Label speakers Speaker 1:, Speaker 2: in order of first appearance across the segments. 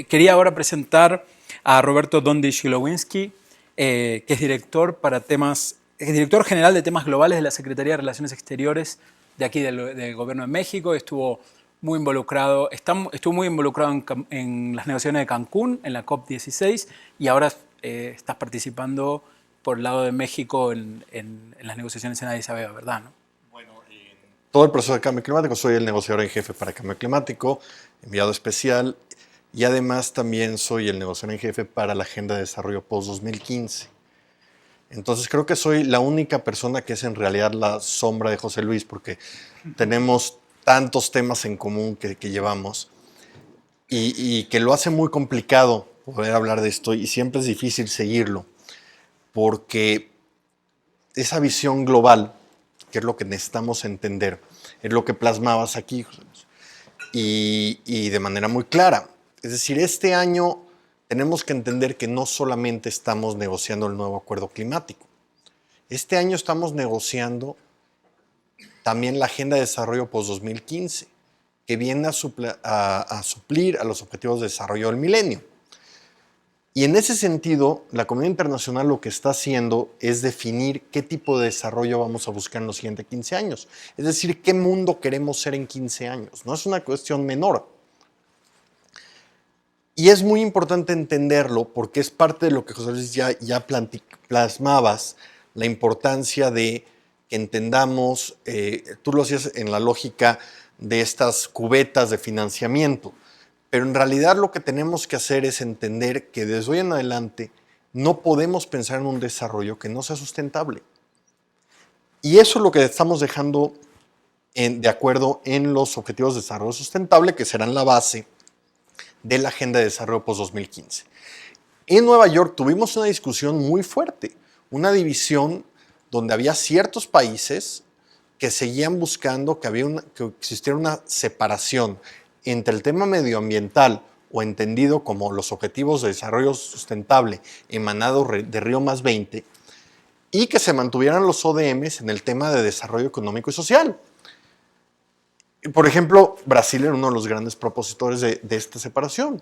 Speaker 1: quería ahora presentar a Roberto Dondi-Shilowinski, que es director general de temas globales de la Secretaría de Relaciones Exteriores de aquí del Gobierno de México. Estuvo muy involucrado en las negociaciones de Cancún, en la COP16, y ahora estás participando por el lado de México en las negociaciones en Addis Abeba, ¿verdad? ¿No?
Speaker 2: Todo el proceso de cambio climático, soy el negociador en jefe para cambio climático, enviado especial, y además también soy el negociador en jefe para la Agenda de Desarrollo Post-2015. Entonces creo que soy la única persona que es en realidad la sombra de José Luis, porque tenemos tantos temas en común que llevamos y que lo hace muy complicado poder hablar de esto, y siempre es difícil seguirlo, porque esa visión global, que es lo que necesitamos entender, es lo que plasmabas aquí, José Luis, y de manera muy clara. Es decir, este año tenemos que entender que no solamente estamos negociando el nuevo acuerdo climático. Este año estamos negociando también la Agenda de Desarrollo Post-2015, que viene a suplir a los Objetivos de Desarrollo del Milenio. Y en ese sentido, la comunidad internacional lo que está haciendo es definir qué tipo de desarrollo vamos a buscar en los siguientes 15 años. Es decir, qué mundo queremos ser en 15 años. No es una cuestión menor. Y es muy importante entenderlo porque es parte de lo que José Luis ya plasmabas, la importancia de que entendamos, tú lo hacías en la lógica de estas cubetas de financiamiento, pero en realidad lo que tenemos que hacer es entender que desde hoy en adelante no podemos pensar en un desarrollo que no sea sustentable. Y eso es lo que estamos dejando de acuerdo en los Objetivos de Desarrollo Sustentable, que serán la base de la Agenda de Desarrollo Post-2015. En Nueva York tuvimos una discusión muy fuerte, una división donde había ciertos países que seguían buscando que existiera una separación entre el tema medioambiental, o entendido como los Objetivos de Desarrollo Sustentable emanados de Río+20, y que se mantuvieran los ODMs en el tema de desarrollo económico y social. Por ejemplo, Brasil era uno de los grandes propositores de esta separación.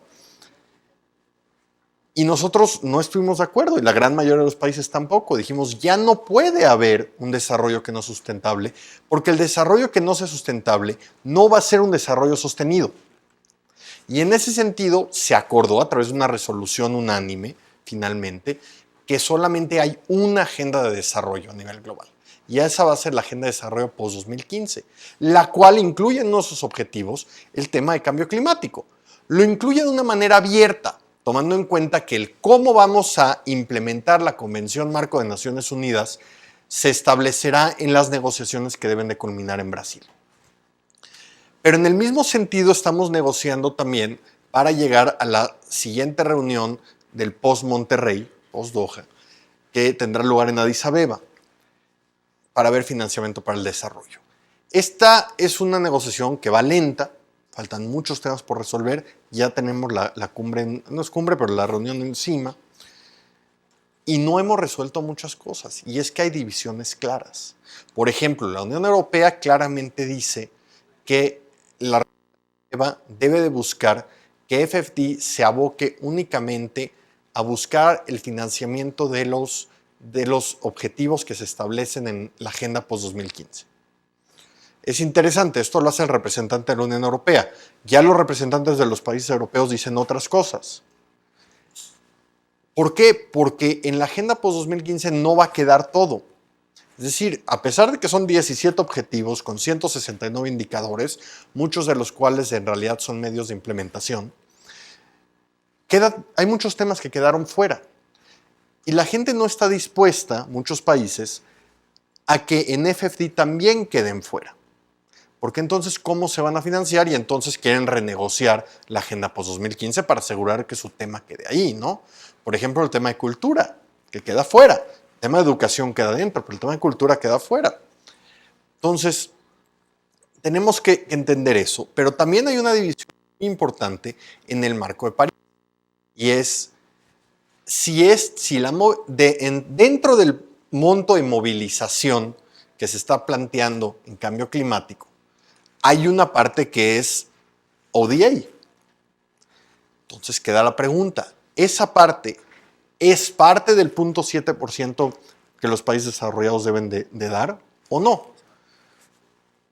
Speaker 2: Y nosotros no estuvimos de acuerdo, y la gran mayoría de los países tampoco. Dijimos, ya no puede haber un desarrollo que no es sustentable, porque el desarrollo que no sea sustentable no va a ser un desarrollo sostenido. Y en ese sentido se acordó a través de una resolución unánime, finalmente, que solamente hay una agenda de desarrollo a nivel global. Y esa va a ser la Agenda de Desarrollo Post-2015, la cual incluye en nuestros objetivos el tema de cambio climático. Lo incluye de una manera abierta, tomando en cuenta que el cómo vamos a implementar la Convención Marco de Naciones Unidas se establecerá en las negociaciones que deben de culminar en Brasil. Pero en el mismo sentido estamos negociando también para llegar a la siguiente reunión del post-Monterrey, post-Doha, que tendrá lugar en Addis Abeba, para ver financiamiento para el desarrollo. Esta es una negociación que va lenta, faltan muchos temas por resolver, ya tenemos la cumbre, no es cumbre, pero la reunión encima, y no hemos resuelto muchas cosas, y es que hay divisiones claras. Por ejemplo, la Unión Europea claramente dice que la debe de buscar que FFT se aboque únicamente a buscar el financiamiento de los objetivos que se establecen en la Agenda Post-2015. Es interesante, esto lo hace el representante de la Unión Europea. Ya los representantes de los países europeos dicen otras cosas. ¿Por qué? Porque en la Agenda Post-2015 no va a quedar todo. Es decir, a pesar de que son 17 objetivos con 169 indicadores, muchos de los cuales en realidad son medios de implementación, hay muchos temas que quedaron fuera. Y la gente no está dispuesta, muchos países, a que en FFT también queden fuera. Porque entonces, ¿cómo se van a financiar? Y entonces quieren renegociar la Agenda Post-2015 para asegurar que su tema quede ahí, ¿no? Por ejemplo, el tema de cultura, que queda fuera. El tema de educación queda dentro, pero el tema de cultura queda fuera. Entonces, tenemos que entender eso. Pero también hay una división muy importante en el marco de París. Y es, dentro del monto de movilización que se está planteando en cambio climático, hay una parte que es ODA, Entonces queda la pregunta, ¿esa parte es parte del 0.7% que los países desarrollados deben de dar o no?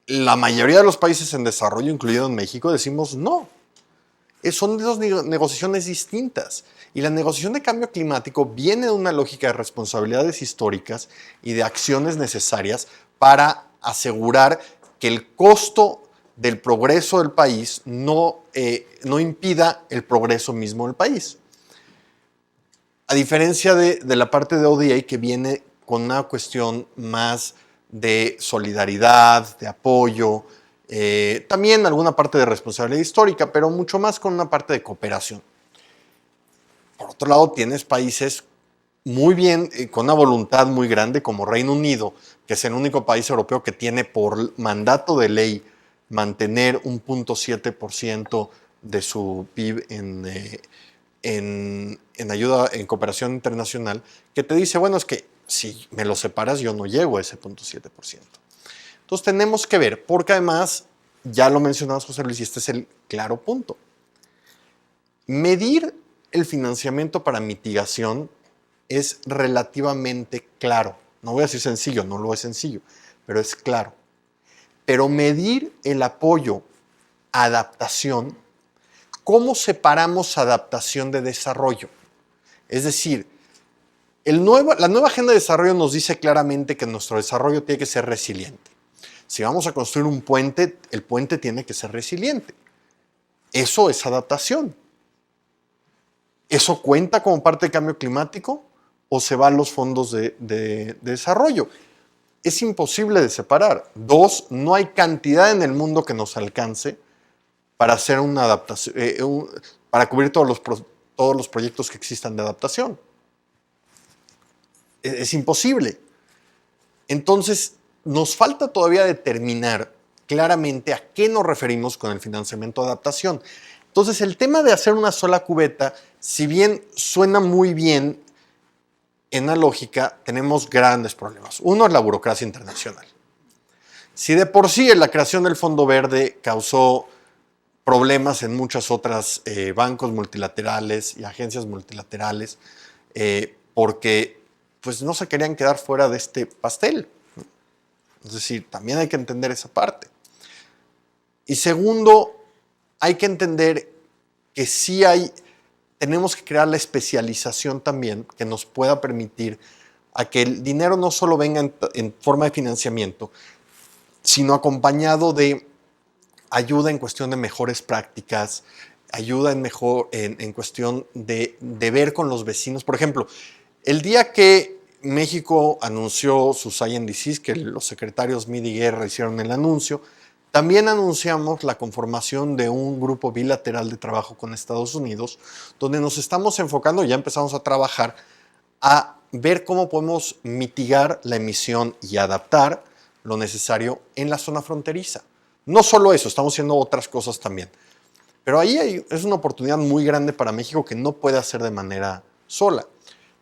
Speaker 2: La mayoría de los países en desarrollo, incluido en México, decimos no. Son dos negociaciones distintas. Y la negociación de cambio climático viene de una lógica de responsabilidades históricas y de acciones necesarias para asegurar que el costo del progreso del país no impida el progreso mismo del país. A diferencia de la parte de ODA, que viene con una cuestión más de solidaridad, de apoyo, también alguna parte de responsabilidad histórica, pero mucho más con una parte de cooperación. Por otro lado, tienes países muy bien, con una voluntad muy grande, como Reino Unido, que es el único país europeo que tiene por mandato de ley mantener un 0.7% de su PIB en ayuda, en cooperación internacional, que te dice, bueno, es que si me lo separas yo no llego a ese 0.7%. Entonces tenemos que ver, porque además, ya lo mencionabas José Luis, y este es el claro punto. Medir el financiamiento para mitigación es relativamente claro. No voy a decir sencillo, no lo es sencillo, pero es claro. Pero medir el apoyo a adaptación, ¿cómo separamos adaptación de desarrollo? Es decir, la nueva agenda de desarrollo nos dice claramente que nuestro desarrollo tiene que ser resiliente. Si vamos a construir un puente, el puente tiene que ser resiliente. Eso es adaptación. ¿Eso cuenta como parte del cambio climático o se van los fondos de desarrollo? Es imposible de separar. Dos, no hay cantidad en el mundo que nos alcance para hacer una adaptación, para cubrir todos los proyectos que existan de adaptación. Es imposible. Entonces, nos falta todavía determinar claramente a qué nos referimos con el financiamiento de adaptación. Entonces, el tema de hacer una sola cubeta, si bien suena muy bien en la lógica, tenemos grandes problemas. Uno es la burocracia internacional. Si de por sí la creación del Fondo Verde causó problemas en muchas otras bancos multilaterales y agencias multilaterales, porque pues, no se querían quedar fuera de este pastel. Es decir, también hay que entender esa parte. Y segundo, hay que entender que sí tenemos que crear la especialización también que nos pueda permitir a que el dinero no solo venga en forma de financiamiento, sino acompañado de ayuda en cuestión de mejores prácticas, ayuda en cuestión de ver con los vecinos. Por ejemplo, el día que México anunció sus INDCs, que los secretarios Meade y Guerra hicieron el anuncio, también anunciamos la conformación de un grupo bilateral de trabajo con Estados Unidos, donde nos estamos enfocando, ya empezamos a trabajar, a ver cómo podemos mitigar la emisión y adaptar lo necesario en la zona fronteriza. No solo eso, estamos haciendo otras cosas también. Pero ahí es una oportunidad muy grande para México que no puede hacer de manera sola.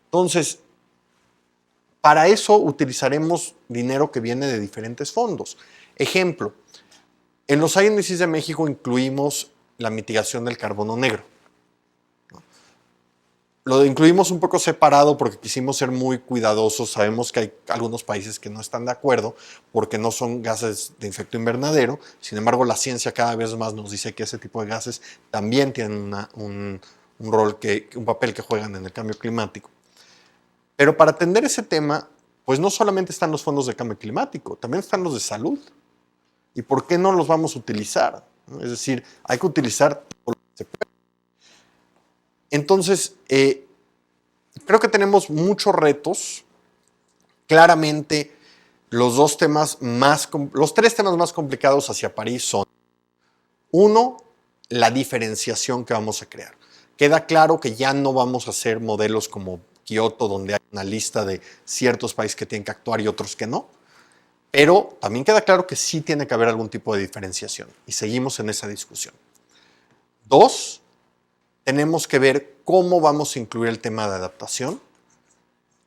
Speaker 2: Entonces, para eso utilizaremos dinero que viene de diferentes fondos. Ejemplo, en los índices de México incluimos la mitigación del carbono negro. Lo incluimos un poco separado porque quisimos ser muy cuidadosos. Sabemos que hay algunos países que no están de acuerdo porque no son gases de efecto invernadero. Sin embargo, la ciencia cada vez más nos dice que ese tipo de gases también tienen un papel que juegan en el cambio climático. Pero para atender ese tema, pues no solamente están los fondos de cambio climático, también están los de salud. ¿Y por qué no los vamos a utilizar? Es decir, hay que utilizar todo lo que se puede. Entonces, creo que tenemos muchos retos. Claramente, los tres temas más complicados hacia París son, uno, la diferenciación que vamos a crear. Queda claro que ya no vamos a hacer modelos como Kioto, donde hay una lista de ciertos países que tienen que actuar y otros que no. Pero también queda claro que sí tiene que haber algún tipo de diferenciación. Y seguimos en esa discusión. Dos, tenemos que ver cómo vamos a incluir el tema de adaptación,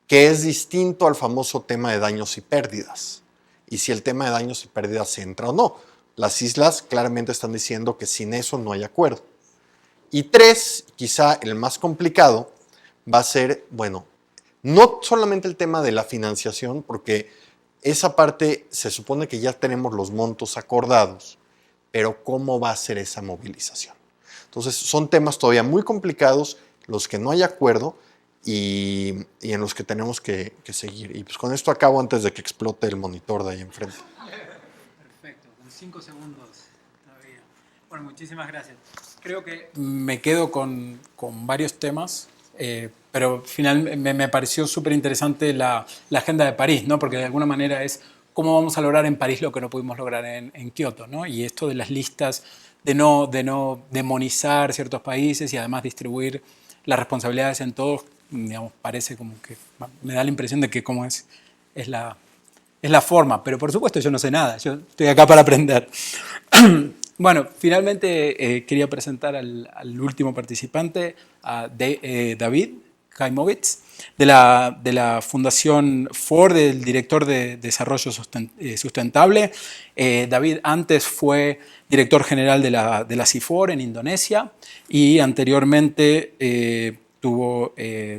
Speaker 2: que es distinto al famoso tema de daños y pérdidas. Y si el tema de daños y pérdidas entra o no. Las islas claramente están diciendo que sin eso no hay acuerdo. Y 3, quizá el más complicado, va a ser, bueno, no solamente el tema de la financiación, porque esa parte se supone que ya tenemos los montos acordados, pero ¿cómo va a ser esa movilización? Entonces, son temas todavía muy complicados, los que no hay acuerdo y en los que tenemos que seguir. Y pues con esto acabo antes de que explote el monitor de ahí enfrente.
Speaker 1: Perfecto, con 5 segundos todavía. Bueno, muchísimas gracias. Creo que me quedo con varios temas, pero al final me pareció súper interesante la agenda de París, ¿no? Porque de alguna manera es cómo vamos a lograr en París lo que no pudimos lograr en Kioto, ¿no? Y esto de las listas, de no demonizar ciertos países y además distribuir las responsabilidades en todos, digamos, parece como que me da la impresión de que como es la forma, pero por supuesto yo no sé nada, yo estoy acá para aprender. Bueno, finalmente quería presentar al último participante, a David Kaimovitz, de la Fundación Ford, el director de Desarrollo Sustentable. David antes fue director general de la CIFOR en Indonesia y anteriormente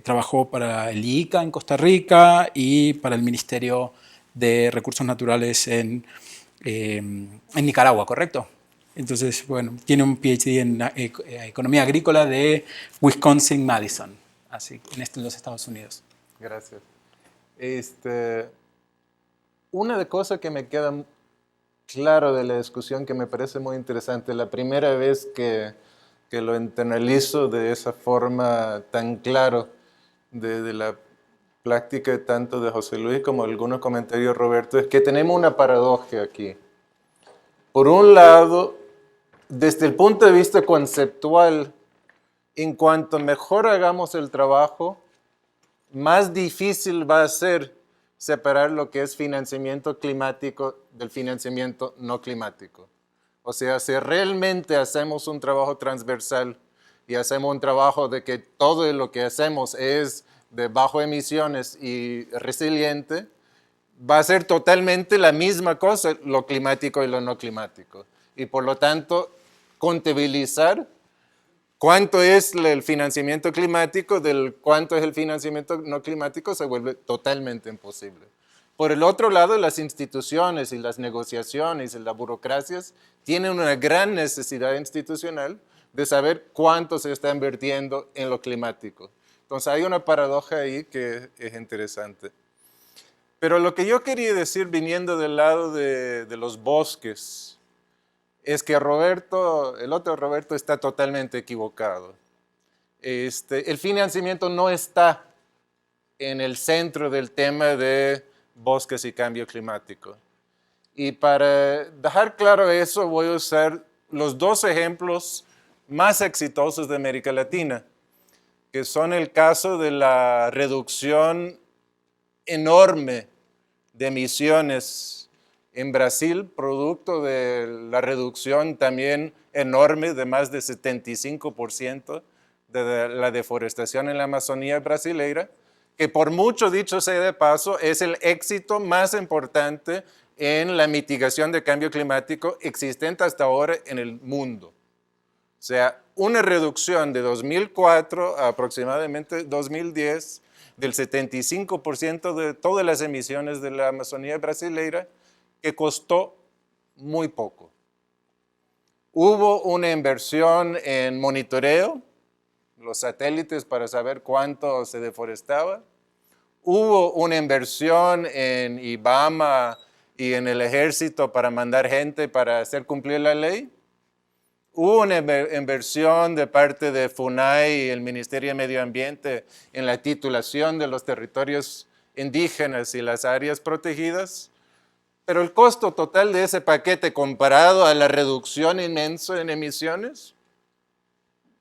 Speaker 1: trabajó para el IICA en Costa Rica y para el Ministerio de Recursos Naturales en Nicaragua, ¿correcto? Entonces, bueno, tiene un PhD en Economía Agrícola de Wisconsin-Madison, así, en los Estados Unidos.
Speaker 3: Gracias. Una de cosas que me queda claro de la discusión que me parece muy interesante, la primera vez que lo internalizo de esa forma tan claro de la práctica tanto de José Luis como algunos comentarios de Roberto, es que tenemos una paradoja aquí. Por un lado, desde el punto de vista conceptual, en cuanto mejor hagamos el trabajo, más difícil va a ser separar lo que es financiamiento climático del financiamiento no climático. O sea, si realmente hacemos un trabajo transversal y hacemos un trabajo de que todo lo que hacemos es de bajo emisiones y resiliente, va a ser totalmente la misma cosa, lo climático y lo no climático. Y por lo tanto, contabilizar cuánto es el financiamiento climático del cuánto es el financiamiento no climático se vuelve totalmente imposible. Por el otro lado, las instituciones y las negociaciones y las burocracias tienen una gran necesidad institucional de saber cuánto se está invirtiendo en lo climático. Entonces hay una paradoja ahí que es interesante. Pero lo que yo quería decir viniendo del lado de los bosques es que el otro Roberto está totalmente equivocado. El financiamiento no está en el centro del tema de bosques y cambio climático. Y para dejar claro eso, voy a usar los dos ejemplos más exitosos de América Latina, que son el caso de la reducción enorme de emisiones en Brasil, producto de la reducción también enorme de más de 75% de la deforestación en la Amazonía brasileira, que por mucho dicho sea de paso, es el éxito más importante en la mitigación de cambio climático existente hasta ahora en el mundo. O sea, una reducción de 2004 a aproximadamente 2010 del 75% de todas las emisiones de la Amazonía brasileira, que costó muy poco. Hubo una inversión en monitoreo, los satélites para saber cuánto se deforestaba. Hubo una inversión en IBAMA y en el ejército para mandar gente para hacer cumplir la ley. Hubo una inversión de parte de FUNAI y el Ministerio de Medio Ambiente en la titulación de los territorios indígenas y las áreas protegidas, pero el costo total de ese paquete comparado a la reducción inmensa en emisiones,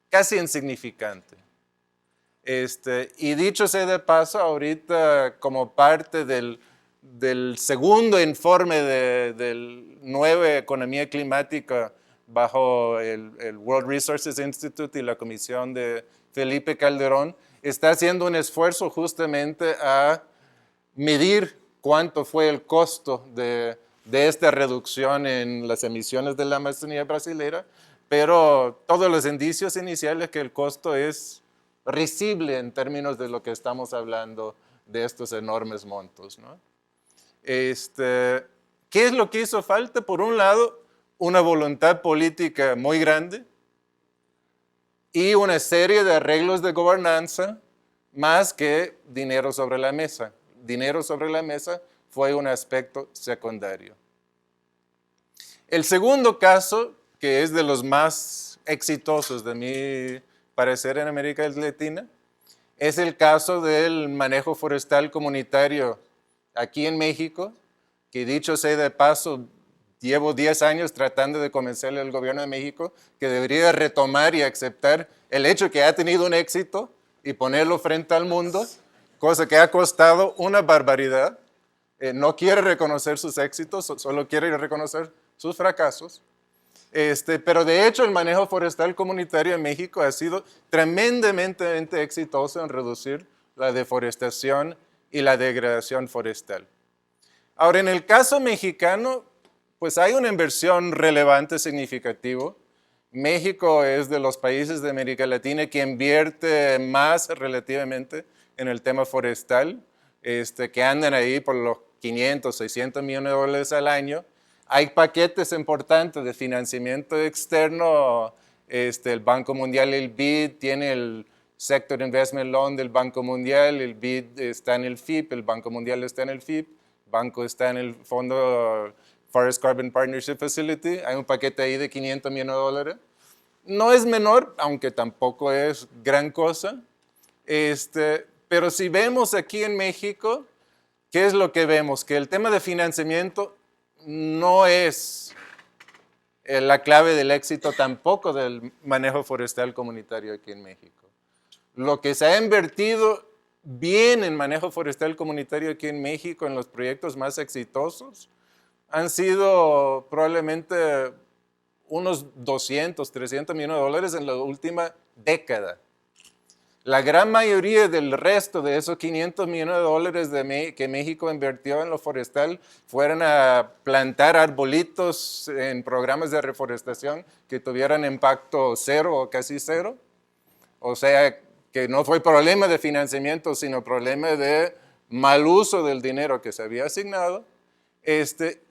Speaker 3: casi insignificante. Y dicho sea de paso, ahorita como parte del segundo informe de nueva economía climática bajo el World Resources Institute y la comisión de Felipe Calderón, está haciendo un esfuerzo justamente a medir cuánto fue el costo de esta reducción en las emisiones de la Amazonía brasileña pero todos los indicios iniciales que el costo es risible en términos de lo que estamos hablando de estos enormes montos, ¿no? ¿Qué es lo que hizo falta? Por un lado, una voluntad política muy grande y una serie de arreglos de gobernanza más que dinero sobre la mesa. Dinero sobre la mesa fue un aspecto secundario. El segundo caso, que es de los más exitosos de mi parecer en América Latina, es el caso del manejo forestal comunitario aquí en México, que dicho sea de paso, llevo 10 años tratando de convencerle al gobierno de México que debería retomar y aceptar el hecho que ha tenido un éxito y ponerlo frente al mundo, cosa que ha costado una barbaridad. No quiere reconocer sus éxitos, solo quiere reconocer sus fracasos. Pero de hecho el manejo forestal comunitario en México ha sido tremendamente exitoso en reducir la deforestación y la degradación forestal. Ahora, en el caso mexicano, pues hay una inversión relevante, significativa. México es de los países de América Latina que invierte más relativamente en el tema forestal, que andan ahí por los 500, 600 millones de dólares al año. Hay paquetes importantes de financiamiento externo, el Banco Mundial, el BID, tiene el Sector Investment Loan del Banco Mundial, el BID está en el FIP, el Banco Mundial está en el FIP, el banco está en el Fondo Forest Carbon Partnership Facility, hay un paquete ahí de 500 millones de dólares. No es menor, aunque tampoco es gran cosa, pero si vemos aquí en México, ¿qué es lo que vemos? Que el tema de financiamiento no es la clave del éxito tampoco del manejo forestal comunitario aquí en México. Lo que se ha invertido bien en manejo forestal comunitario aquí en México, en los proyectos más exitosos, han sido probablemente unos 200, 300 millones de dólares en la última década. La gran mayoría del resto de esos 500 millones de dólares que México invirtió en lo forestal fueron a plantar arbolitos en programas de reforestación que tuvieran impacto cero o casi cero. O sea, que no fue problema de financiamiento, sino problema de mal uso del dinero que se había asignado.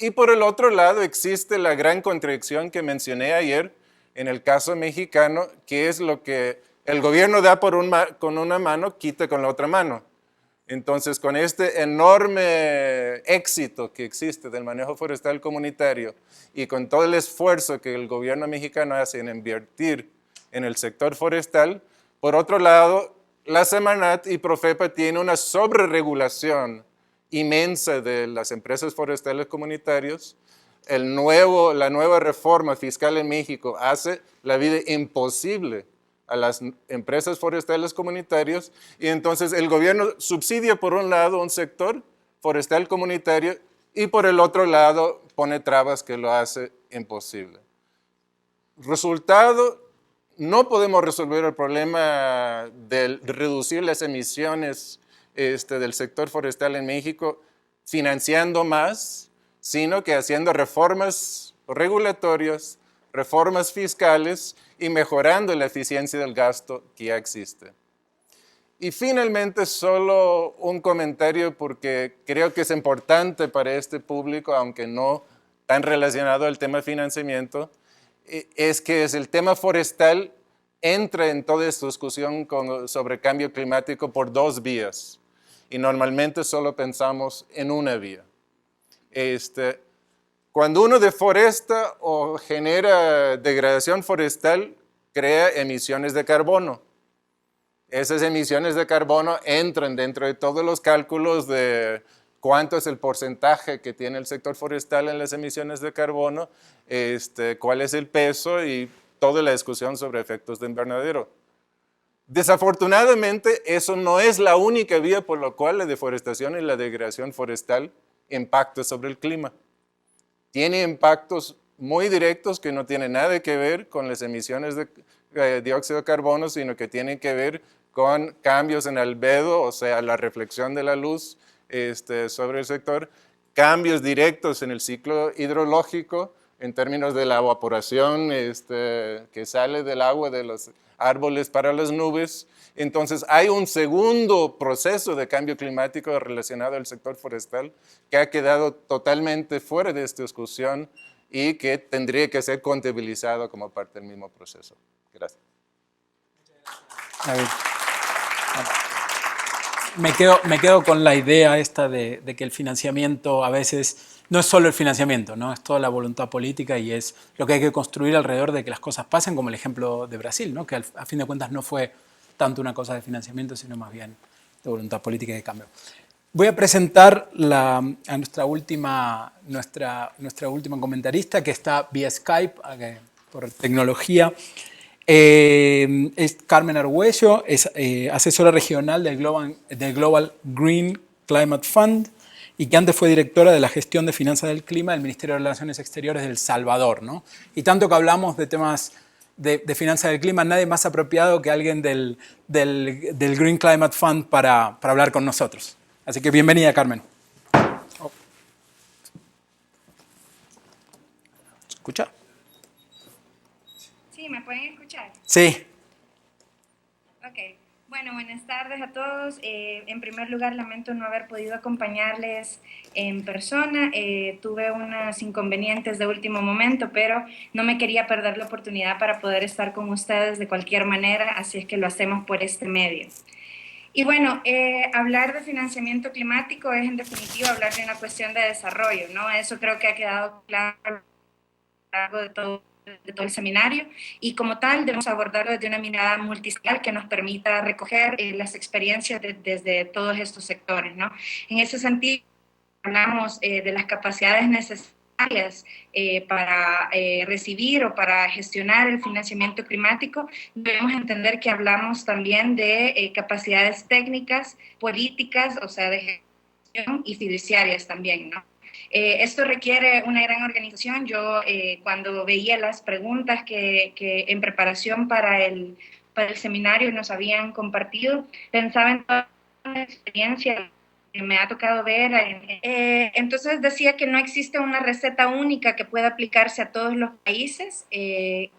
Speaker 3: Y por el otro lado existe la gran contradicción que mencioné ayer en el caso mexicano, que es lo que el gobierno da con una mano, quita con la otra mano. Entonces, con este enorme éxito que existe del manejo forestal comunitario y con todo el esfuerzo que el gobierno mexicano hace en invertir en el sector forestal, por otro lado, la Semarnat y Profepa tienen una sobreregulación inmensa de las empresas forestales comunitarias. La nueva reforma fiscal en México hace la vida imposible a las empresas forestales comunitarias y entonces el gobierno subsidia por un lado un sector forestal comunitario y por el otro lado pone trabas que lo hace imposible. Resultado, no podemos resolver el problema de reducir las emisiones del sector forestal en México financiando más, sino que haciendo reformas regulatorias, reformas fiscales y mejorando la eficiencia del gasto que ya existe. Y finalmente, solo un comentario porque creo que es importante para este público, aunque no tan relacionado al tema de financiamiento, es que el tema forestal entra en toda esta discusión sobre cambio climático por dos vías. Y normalmente solo pensamos en una vía. Cuando uno deforesta o genera degradación forestal, crea emisiones de carbono. Esas emisiones de carbono entran dentro de todos los cálculos de cuánto es el porcentaje que tiene el sector forestal en las emisiones de carbono, cuál es el peso y toda la discusión sobre efectos de invernadero. Desafortunadamente, eso no es la única vía por la cual la deforestación y la degradación forestal impacta sobre el clima. Tiene impactos muy directos que no tienen nada que ver con las emisiones de dióxido de carbono, sino que tienen que ver con cambios en albedo, o sea, la reflexión de la luz sobre el sector, cambios directos en el ciclo hidrológico, en términos de la evaporación que sale del agua de los árboles para las nubes. Entonces hay un segundo proceso de cambio climático relacionado al sector forestal que ha quedado totalmente fuera de esta discusión y que tendría que ser contabilizado como parte del mismo proceso. Gracias.
Speaker 1: David. Me quedo con la idea esta de que el financiamiento a veces no es solo el financiamiento, ¿no? Es toda la voluntad política y es lo que hay que construir alrededor de que las cosas pasen, como el ejemplo de Brasil, ¿no? Que a fin de cuentas no fue tanto una cosa de financiamiento, sino más bien de voluntad política y de cambio. Voy a presentar a nuestra última comentarista, que está vía Skype, por tecnología. Es Carmen Argüello, es asesora regional del Global Green Climate Fund y que antes fue directora de la gestión de finanzas del clima del Ministerio de Relaciones Exteriores de El Salvador, ¿no? Y tanto que hablamos de temas de finanzas del clima, nadie más apropiado que alguien del Green Climate Fund para hablar con nosotros. Así que bienvenida, Carmen. ¿Escucha?
Speaker 4: Sí, ¿me pueden escuchar?
Speaker 1: Sí.
Speaker 4: Ok. Bueno, buenas tardes a todos. En primer lugar, lamento no haber podido acompañarles en persona. Tuve unos inconvenientes de último momento, pero no me quería perder la oportunidad para poder estar con ustedes de cualquier manera, así es que lo hacemos por este medio. Y bueno, hablar de financiamiento climático es en definitiva hablar de una cuestión de desarrollo, ¿no? Eso creo que ha quedado claro a lo largo de todo el seminario, y como tal debemos abordarlo desde una mirada multisectorial que nos permita recoger las experiencias desde todos estos sectores, ¿no? En ese sentido, hablamos de las capacidades necesarias para recibir o para gestionar el financiamiento climático. Debemos entender que hablamos también de capacidades técnicas, políticas, o sea, de gestión, y fiduciarias también, ¿no? Esto requiere una gran organización. Yo cuando veía las preguntas que en preparación para el seminario nos habían compartido, pensaba en toda la experiencia que me ha tocado ver. Entonces decía que no existe una receta única que pueda aplicarse a todos los países, que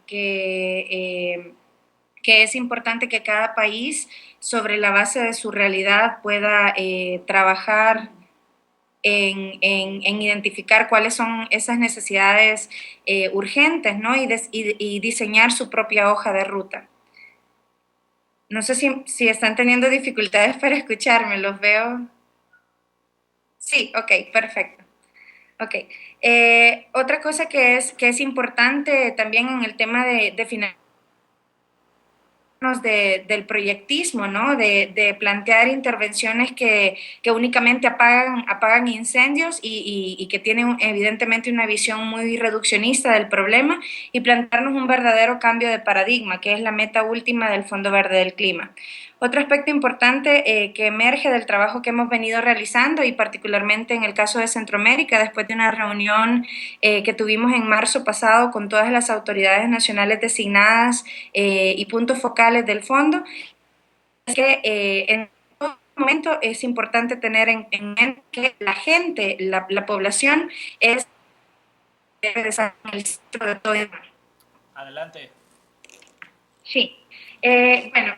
Speaker 4: es importante que cada país, sobre la base de su realidad, pueda trabajar en identificar cuáles son esas necesidades urgentes, ¿no? Y diseñar su propia hoja de ruta. No sé si están teniendo dificultades para escucharme, los veo. Sí, ok, perfecto. Ok. Otra cosa que es importante también en el tema de financiación del proyectismo, ¿no? De plantear intervenciones que únicamente apagan incendios y que tienen evidentemente una visión muy reduccionista del problema, y plantearnos un verdadero cambio de paradigma, que es la meta última del Fondo Verde del Clima. Otro aspecto importante que emerge del trabajo que hemos venido realizando, y particularmente en el caso de Centroamérica, después de una reunión que tuvimos en marzo pasado con todas las autoridades nacionales designadas y puntos focales del fondo, es que en todo momento es importante tener en mente que la gente, la población, es el centro de todo.
Speaker 1: Adelante.
Speaker 4: Sí. Bueno,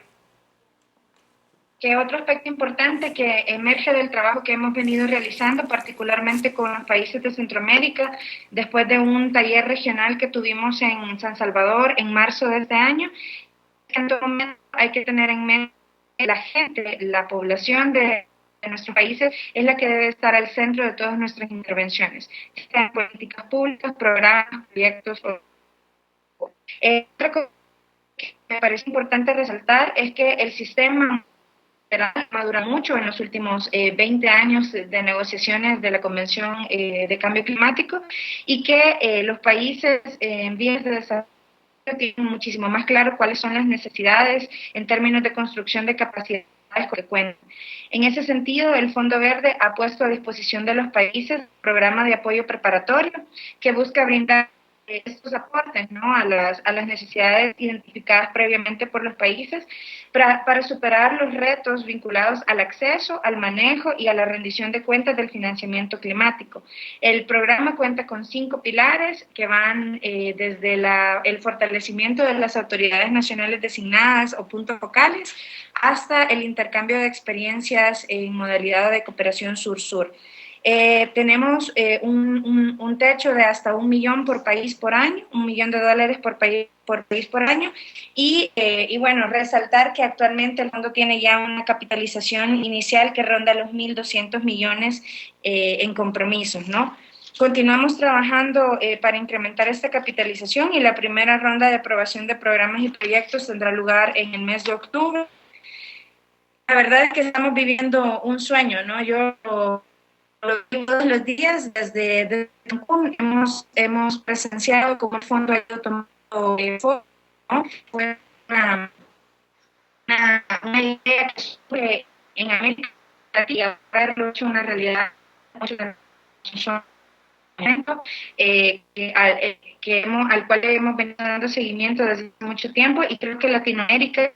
Speaker 4: que otro aspecto importante que emerge del trabajo que hemos venido realizando, particularmente con los países de Centroamérica, después de un taller regional que tuvimos en San Salvador en marzo de este año, en todo momento hay que tener en mente que la gente, la población de nuestros países es la que debe estar al centro de todas nuestras intervenciones, sean políticas públicas, programas, proyectos. Otra cosa que me parece importante resaltar es que el sistema madura mucho en los últimos 20 años de negociaciones de la Convención de Cambio Climático, y que los países en vías de desarrollo tienen muchísimo más claro cuáles son las necesidades en términos de construcción de capacidades que cuentan. En ese sentido, el Fondo Verde ha puesto a disposición de los países un programa de apoyo preparatorio que busca brindar estos aportes, ¿no?, a las necesidades identificadas previamente por los países para superar los retos vinculados al acceso, al manejo y a la rendición de cuentas del financiamiento climático. El programa cuenta con 5 pilares que van desde el fortalecimiento de las autoridades nacionales designadas o puntos focales hasta el intercambio de experiencias en modalidad de cooperación sur-sur. Tenemos un techo de hasta $1 millón por país por año, $1 millón por país por año, y bueno, resaltar que actualmente el fondo tiene ya una capitalización inicial que ronda los 1.200 millones en compromisos, ¿no? Continuamos trabajando para incrementar esta capitalización y la primera ronda de aprobación de programas y proyectos tendrá lugar en el mes de octubre. La verdad es que estamos viviendo un sueño, ¿no? Yo todos los días desde Cancún hemos presenciado cómo el fondo ha ido tomando forma, ¿no? Fue una idea que surge en América Latina, haberlo hecho una realidad al cual hemos venido dando seguimiento desde mucho tiempo, y creo que Latinoamérica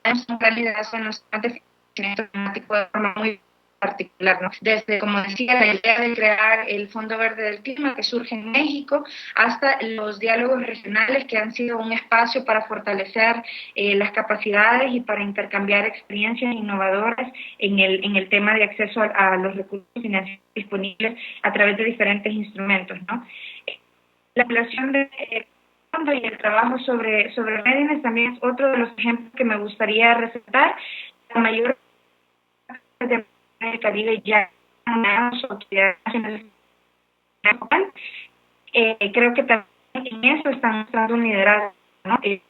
Speaker 4: es un gran liderazgo en los temas de financiamiento climático de forma muy particular, ¿no? Desde, como decía, la idea de crear el Fondo Verde del Clima que surge en México, hasta los diálogos regionales que han sido un espacio para fortalecer las capacidades y para intercambiar experiencias innovadoras en el tema de acceso a los recursos financieros disponibles a través de diferentes instrumentos, ¿no? La relación de fondo y el trabajo sobre readiness también es otro de los ejemplos que me gustaría resaltar. La mayor parte de el Caribe ya su autoridad nacional. Creo que también en eso están mostrando un liderazgo, ¿no? Y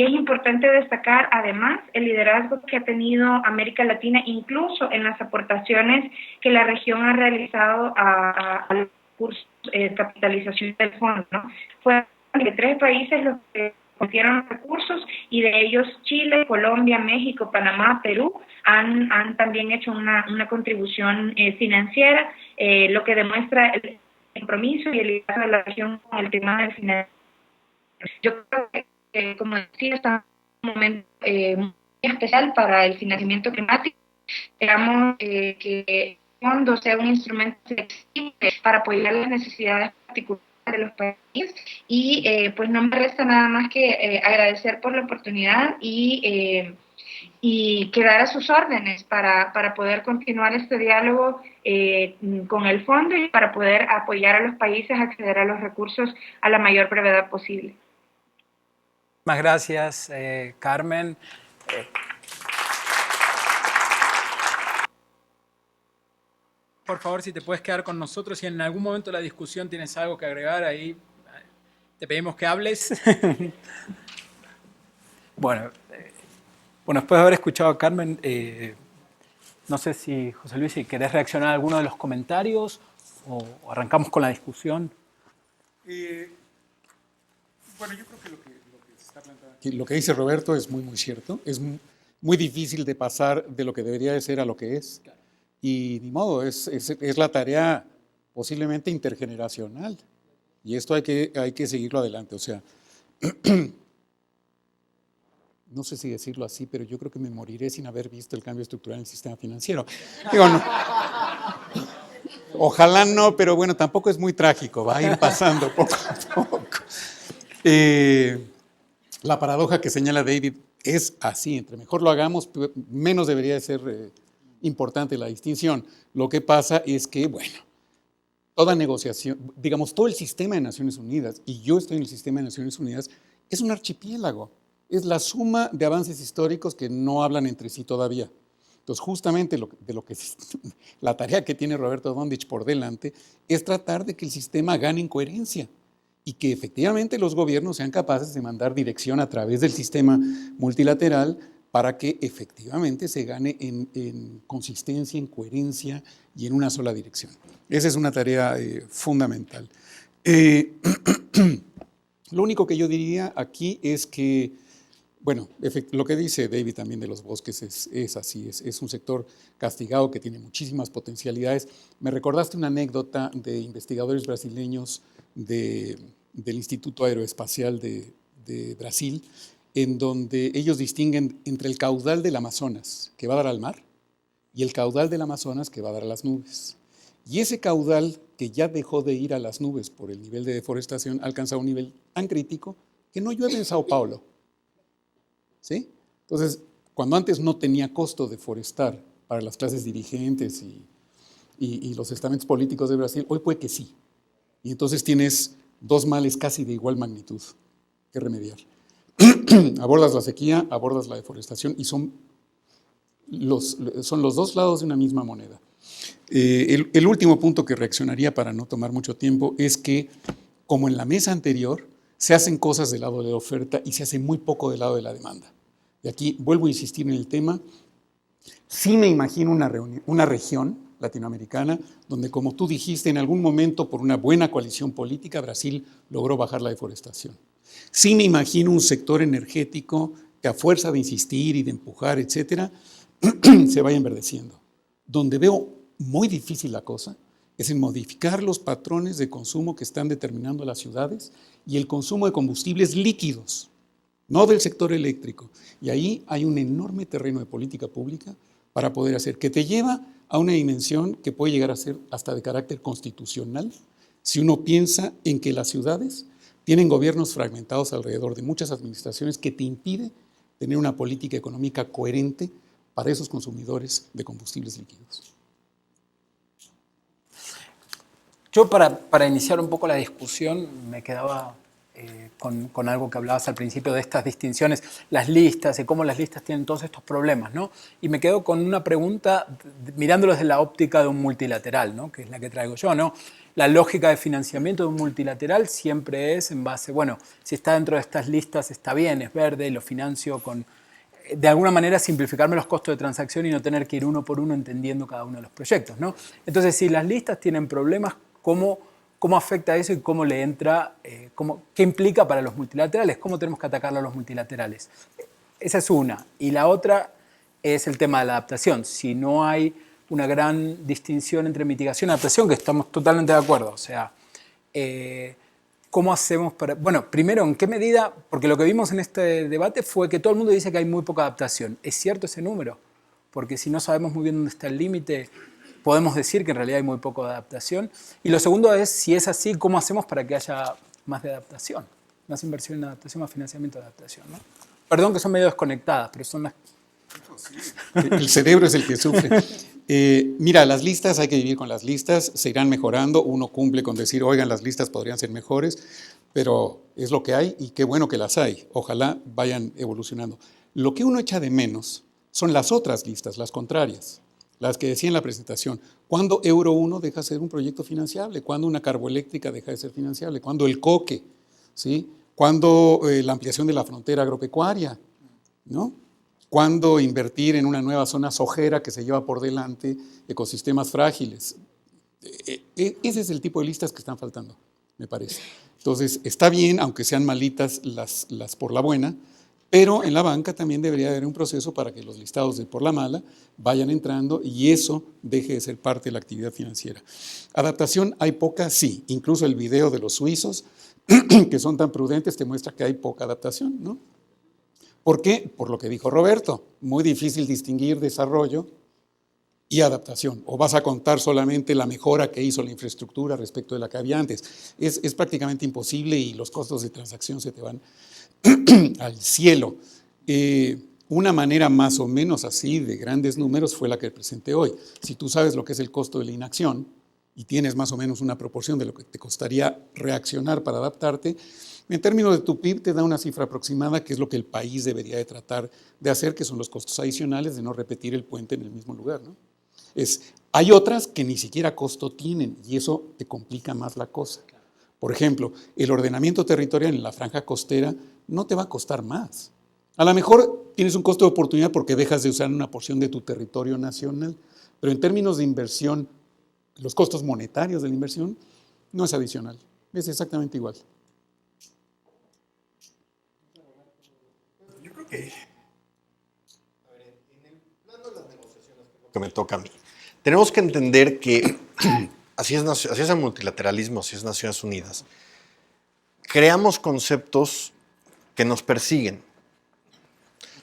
Speaker 4: es importante destacar además el liderazgo que ha tenido América Latina, incluso en las aportaciones que la región ha realizado a los cursos de capitalización del fondo, ¿no? Fueron 3 países los que pusieron recursos, y de ellos Chile, Colombia, México, Panamá, Perú han también hecho una contribución financiera, lo que demuestra el compromiso y el liderazgo de la región con el tema del financiamiento. Yo creo que, como decía, está en un momento muy especial para el financiamiento climático. Esperamos que el fondo sea un instrumento flexible para apoyar las necesidades particulares de los países, y pues no me resta nada más que agradecer por la oportunidad y quedar a sus órdenes para poder continuar este diálogo con el fondo y para poder apoyar a los países a acceder a los recursos a la mayor brevedad posible.
Speaker 1: Muchas gracias, Carmen. Por favor, si te puedes quedar con nosotros, si en algún momento de la discusión tienes algo que agregar, ahí te pedimos que hables. Bueno, después de haber escuchado a Carmen, no sé si, José Luis, si querés reaccionar a alguno de los comentarios o arrancamos con la discusión.
Speaker 5: Bueno, yo creo que lo que se está planteando aquí, lo que dice Roberto es muy cierto. Es muy difícil de pasar de lo que debería de ser a lo que es. Y ni modo, es la tarea posiblemente intergeneracional. Y esto hay que seguirlo adelante. O sea, no sé si decirlo así, pero yo creo que me moriré sin haber visto el cambio estructural en el sistema financiero. Digo, no. Ojalá no, pero bueno, tampoco es muy trágico, va a ir pasando poco a poco. La paradoja que señala David es así, entre mejor lo hagamos, menos debería de ser importante la distinción. Lo que pasa es que, bueno, toda negociación, digamos, todo el sistema de Naciones Unidas, y yo estoy en el sistema de Naciones Unidas, es un archipiélago, es la suma de avances históricos que no hablan entre sí todavía. Entonces, justamente la tarea que tiene Roberto Dondich por delante es tratar de que el sistema gane en coherencia y que efectivamente los gobiernos sean capaces de mandar dirección a través del sistema multilateral para que efectivamente se gane en consistencia, en coherencia y en una sola dirección. Esa es una tarea fundamental. Lo único que yo diría aquí es que Bueno, lo que dice David también de los bosques es así, es un sector castigado que tiene muchísimas potencialidades. Me recordaste una anécdota de investigadores brasileños del Instituto Aeroespacial de Brasil, en donde ellos distinguen entre el caudal del Amazonas, que va a dar al mar, y el caudal del Amazonas, que va a dar a las nubes. Y ese caudal, que ya dejó de ir a las nubes por el nivel de deforestación, ha alcanzado un nivel tan crítico que no llueve en Sao Paulo. ¿Sí? Entonces, cuando antes no tenía costo deforestar para las clases dirigentes y los estamentos políticos de Brasil, hoy puede que sí. Y entonces tienes dos males casi de igual magnitud que remediar. Abordas la sequía, abordas la deforestación y son los dos lados de una misma moneda. El último punto que reaccionaría para no tomar mucho tiempo es que, como en la mesa anterior, se hacen cosas del lado de la oferta y se hace muy poco del lado de la demanda. Y aquí vuelvo a insistir en el tema. Sí me imagino una región latinoamericana donde, como tú dijiste, en algún momento, por una buena coalición política, Brasil logró bajar la deforestación. Sí me imagino un sector energético que, a fuerza de insistir y de empujar, etcétera, se vaya enverdeciendo. Donde veo muy difícil la cosa es en modificar los patrones de consumo que están determinando las ciudades y el consumo de combustibles líquidos, no del sector eléctrico. Y ahí hay un enorme terreno de política pública para poder hacer, que te lleva a una dimensión que puede llegar a ser hasta de carácter constitucional, si uno piensa en que las ciudades tienen gobiernos fragmentados alrededor de muchas administraciones que te impide tener una política económica coherente para esos consumidores de combustibles líquidos.
Speaker 1: Yo para iniciar un poco la discusión me quedaba con algo que hablabas al principio de estas distinciones, las listas y cómo las listas tienen todos estos problemas, ¿no? Y me quedo con una pregunta mirándolos desde la óptica de un multilateral, ¿no? Que es la que traigo yo, ¿no? La lógica de financiamiento de un multilateral siempre es en base, bueno, si está dentro de estas listas está bien, es verde, lo financio con, de alguna manera, simplificarme los costos de transacción y no tener que ir uno por uno entendiendo cada uno de los proyectos, ¿no? Entonces, si las listas tienen problemas, ¿cómo afecta eso y cómo le entra, qué implica para los multilaterales? ¿Cómo tenemos que atacarlo a los multilaterales? Esa es una. Y la otra es el tema de la adaptación. Si no hay una gran distinción entre mitigación y adaptación, que estamos totalmente de acuerdo. O sea, ¿cómo hacemos para...? Bueno, primero, ¿en qué medida? Porque lo que vimos en este debate fue que todo el mundo dice que hay muy poca adaptación. ¿Es cierto ese número? Porque si no sabemos muy bien dónde está el límite, podemos decir que en realidad hay muy poco de adaptación. Y lo segundo es, si es así, ¿cómo hacemos para que haya más de adaptación? Más inversión en adaptación, más financiamiento de adaptación, ¿no? Perdón que son medio desconectadas, pero son las...
Speaker 5: El cerebro es el que sufre. Mira, las listas, hay que vivir con las listas, se irán mejorando. Uno cumple con decir, oigan, las listas podrían ser mejores, pero es lo que hay y qué bueno que las hay. Ojalá vayan evolucionando. Lo que uno echa de menos son las otras listas, las contrarias. Las que decía en la presentación, ¿cuándo Euro 1 deja de ser un proyecto financiable? ¿Cuándo una carboeléctrica deja de ser financiable? ¿Cuándo el coque? ¿Sí? ¿Cuándo la ampliación de la frontera agropecuaria? ¿No? ¿Cuándo invertir en una nueva zona sojera que se lleva por delante ecosistemas frágiles? Ese es el tipo de listas que están faltando, me parece. Entonces, está bien, aunque sean malitas las por la buena, pero en la banca también debería haber un proceso para que los listados de por la mala vayan entrando y eso deje de ser parte de la actividad financiera. Adaptación hay poca, sí. Incluso el video de los suizos, que son tan prudentes, te muestra que hay poca adaptación, ¿no? ¿Por qué? Por lo que dijo Roberto. Muy difícil distinguir desarrollo y adaptación. O vas a contar solamente la mejora que hizo la infraestructura respecto de la que había antes. Es prácticamente imposible y los costos de transacción se te van al cielo. Una manera más o menos así de grandes números fue la que presenté hoy. Si tú sabes lo que es el costo de la inacción y tienes más o menos una proporción de lo que te costaría reaccionar para adaptarte, en términos de tu PIB te da una cifra aproximada que es lo que el país debería de tratar de hacer, que son los costos adicionales de no repetir el puente en el mismo lugar, ¿no? Hay otras que ni siquiera costo tienen y eso te complica más la cosa. Por ejemplo, el ordenamiento territorial en la franja costera no te va a costar más. A lo mejor tienes un costo de oportunidad porque dejas de usar una porción de tu territorio nacional, pero en términos de inversión, los costos monetarios de la inversión no es adicional, es exactamente igual.
Speaker 6: Yo creo que
Speaker 2: que me toca a mí. Tenemos que entender que así es el multilateralismo, así es Naciones Unidas. Creamos conceptos que nos persiguen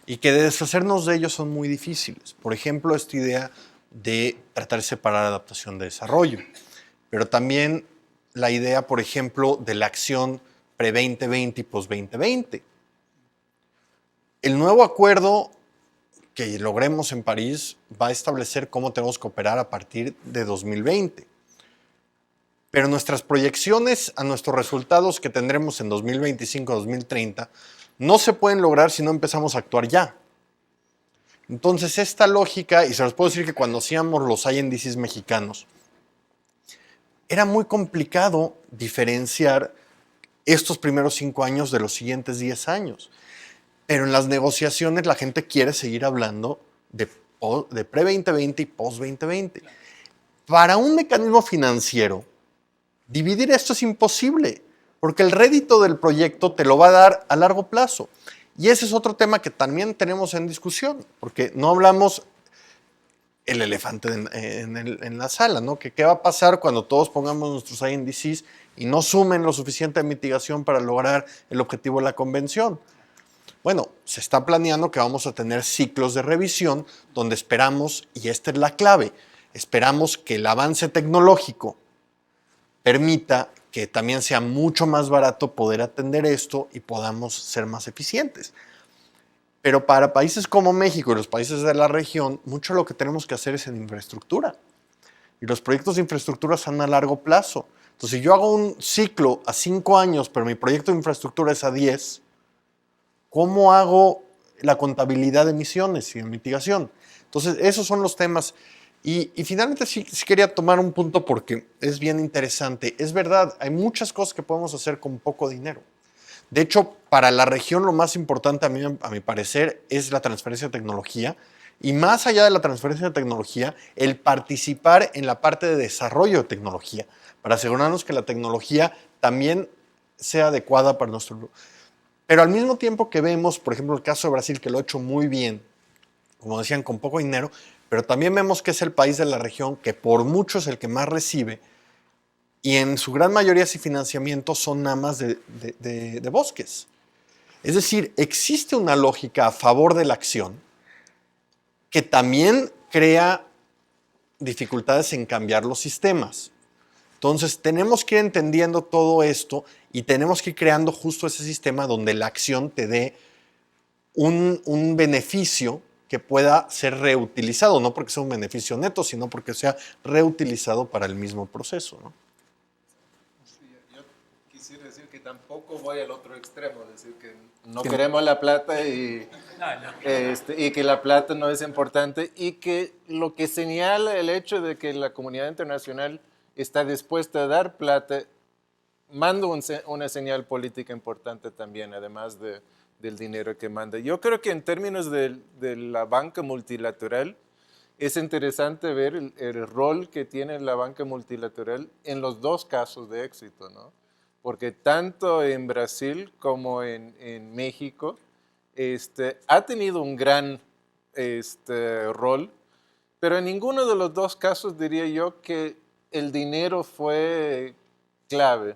Speaker 2: y que deshacernos de ellos son muy difíciles. Por ejemplo, esta idea de tratar de separar adaptación de desarrollo, pero también la idea, por ejemplo, de la acción pre-2020 y post-2020. El nuevo acuerdo que logremos en París va a establecer cómo tenemos que operar a partir de 2020. Pero nuestras proyecciones a nuestros resultados que tendremos en 2025-2030 no se pueden lograr si no empezamos a actuar ya. Entonces, esta lógica, y se los puedo decir que cuando hacíamos los INDCs mexicanos, era muy complicado diferenciar estos primeros 5 años de los siguientes 10 años. Pero en las negociaciones la gente quiere seguir hablando de pre-2020 y post-2020. Para un mecanismo financiero, dividir esto es imposible, porque el rédito del proyecto te lo va a dar a largo plazo. Y ese es otro tema que también tenemos en discusión, porque no hablamos el elefante en la sala, ¿no? Que qué va a pasar cuando todos pongamos nuestros INDCs y no sumen lo suficiente de mitigación para lograr el objetivo de la convención. Bueno, se está planeando que vamos a tener ciclos de revisión donde esperamos, y esta es la clave, esperamos que el avance tecnológico permita que también sea mucho más barato poder atender esto y podamos ser más eficientes. Pero para países como México y los países de la región, mucho de lo que tenemos que hacer es en infraestructura. Y los proyectos de infraestructura son a largo plazo. Entonces, si yo hago un ciclo a 5 años, pero mi proyecto de infraestructura es a 10, ¿cómo hago la contabilidad de emisiones y de mitigación? Entonces, esos son los temas. Y finalmente sí quería tomar un punto porque es bien interesante. Es verdad, hay muchas cosas que podemos hacer con poco dinero. De hecho, para la región lo más importante a mi parecer es la transferencia de tecnología. Y más allá de la transferencia de tecnología, el participar en la parte de desarrollo de tecnología, para asegurarnos que la tecnología también sea adecuada para nuestro grupo. Pero al mismo tiempo que vemos, por ejemplo, el caso de Brasil, que lo ha hecho muy bien, como decían, con poco dinero, pero también vemos que es el país de la región que por mucho es el que más recibe, y en su gran mayoría ese financiamiento son nada más de bosques. Es decir, existe una lógica a favor de la acción que también crea dificultades en cambiar los sistemas. Entonces, tenemos que ir entendiendo todo esto y tenemos que ir creando justo ese sistema donde la acción te dé un beneficio que pueda ser reutilizado, no porque sea un beneficio neto, sino porque sea reutilizado para el mismo proceso, ¿no?
Speaker 3: Sí, yo quisiera decir que tampoco voy al otro extremo, decir que no queremos la plata y que la plata no es importante y que lo que señala el hecho de que la comunidad internacional está dispuesta a dar plata, manda una señal política importante también, además del dinero que manda. Yo creo que en términos de la banca multilateral, es interesante ver el rol que tiene la banca multilateral en los dos casos de éxito, ¿no? Porque tanto en Brasil como en México ha tenido un gran rol, pero en ninguno de los dos casos diría yo que el dinero fue clave.